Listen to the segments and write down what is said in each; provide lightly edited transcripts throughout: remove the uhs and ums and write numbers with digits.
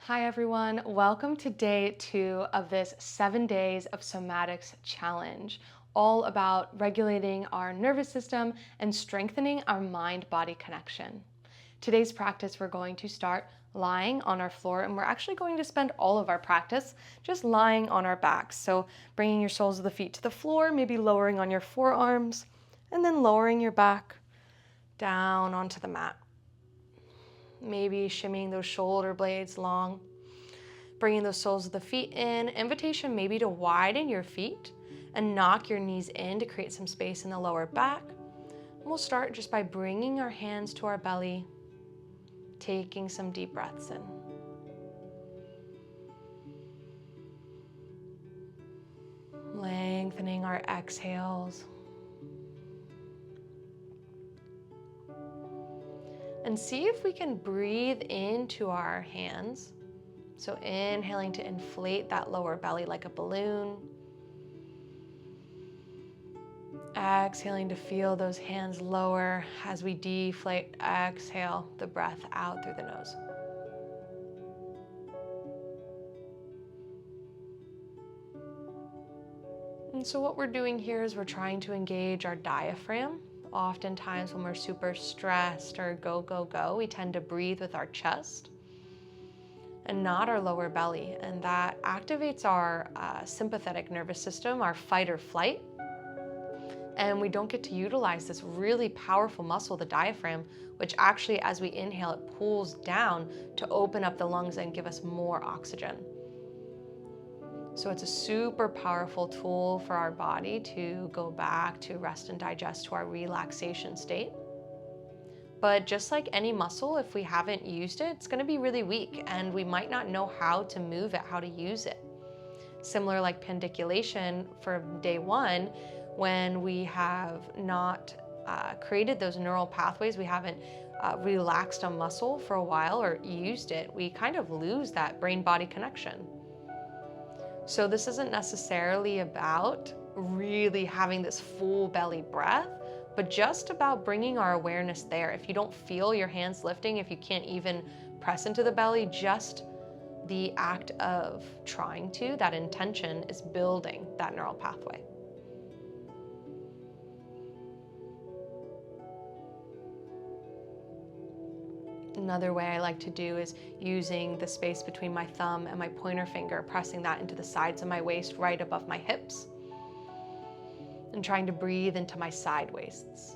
Hi everyone, welcome to day 2 of this 7 days of somatics challenge, all about regulating our nervous system and strengthening our mind-body connection. Today's practice, we're going to start lying on our floor, and we're actually going to spend all of our practice just lying on our backs. So bringing your soles of the feet to the floor, maybe lowering on your forearms, and then lowering your back down onto the mat. Maybe shimmying those shoulder blades long, bringing those soles of the feet in. Invitation maybe to widen your feet and knock your knees in to create some space in the lower back. And we'll start just by bringing our hands to our belly, taking some deep breaths in. Lengthening our exhales. And see if we can breathe into our hands. So inhaling to inflate that lower belly like a balloon. Exhaling to feel those hands lower as we deflate. Exhale the breath out through the nose. And so what we're doing here is we're trying to engage our diaphragm. Oftentimes when we're super stressed or go, we tend to breathe with our chest and not our lower belly. And that activates our sympathetic nervous system, our fight or flight. And we don't get to utilize this really powerful muscle, the diaphragm, which actually, as we inhale, it pulls down to open up the lungs and give us more oxygen. So it's a super powerful tool for our body to go back to rest and digest, to our relaxation state. But just like any muscle, if we haven't used it, it's gonna be really weak and we might not know how to move it, how to use it. Similar like pandiculation for day 1, when we have not created those neural pathways, we haven't relaxed a muscle for a while or used it, we kind of lose that brain-body connection. So this isn't necessarily about really having this full belly breath, but just about bringing our awareness there. If you don't feel your hands lifting, if you can't even press into the belly, just the act of trying to, that intention is building that neural pathway. Another way I like to do is using the space between my thumb and my pointer finger, pressing that into the sides of my waist right above my hips, and trying to breathe into my side waists.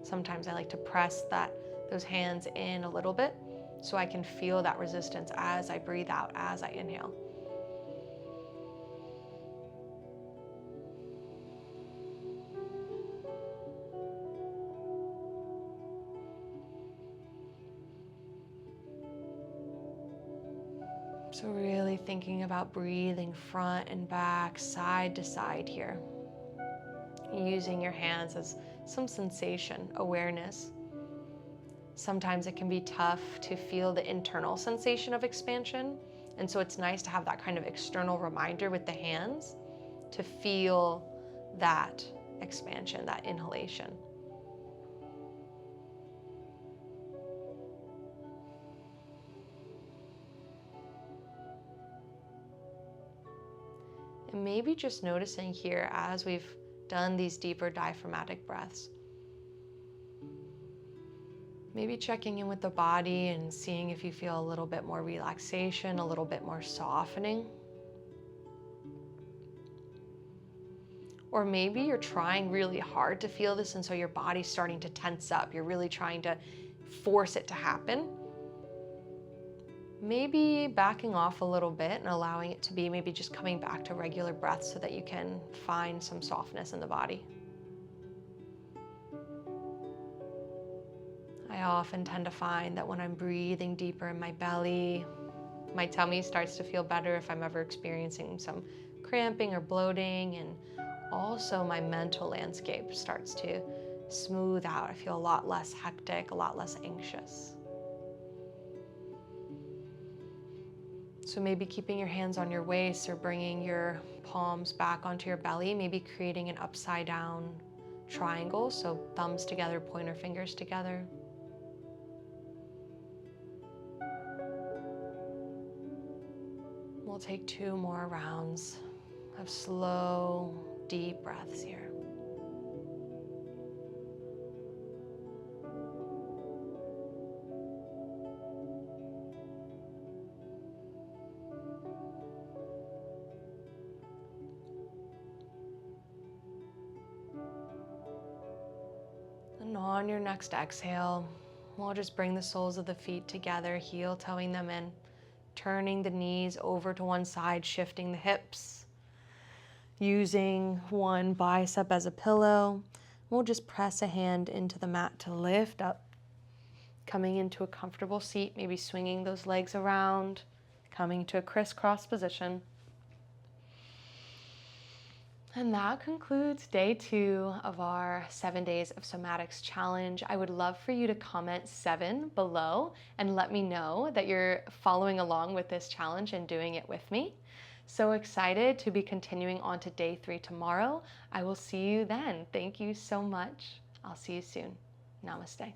Sometimes I like to press those hands in a little bit so I can feel that resistance as I breathe out, as I inhale. So really thinking about breathing front and back, side to side here. Using your hands as some sensation, awareness. Sometimes it can be tough to feel the internal sensation of expansion. And so it's nice to have that kind of external reminder with the hands to feel that expansion, that inhalation. And maybe just noticing here as we've done these deeper diaphragmatic breaths, maybe checking in with the body and seeing if you feel a little bit more relaxation, a little bit more softening. Or maybe you're trying really hard to feel this and so your body's starting to tense up. You're really trying to force it to happen. Maybe backing off a little bit and allowing it to be maybe just coming back to regular breaths so that you can find some softness in the body. I often tend to find that when I'm breathing deeper in my belly, my tummy starts to feel better if I'm ever experiencing some cramping or bloating, and also my mental landscape starts to smooth out. I feel a lot less hectic, a lot less anxious. So maybe keeping your hands on your waist or bringing your palms back onto your belly, maybe creating an upside down triangle, so thumbs together, pointer fingers together. We'll take 2 more rounds of slow, deep breaths here. And on your next exhale, we'll just bring the soles of the feet together, heel toeing them in, turning the knees over to one side, shifting the hips. Using one bicep as a pillow, we'll just press a hand into the mat to lift up, coming into a comfortable seat, maybe swinging those legs around, coming to a crisscross position. And that concludes day 2 of our 7 days of Somatics challenge. I would love for you to comment 7 below and let me know that you're following along with this challenge and doing it with me. So excited to be continuing on to day 3 tomorrow. I will see you then. Thank you so much. I'll see you soon. Namaste.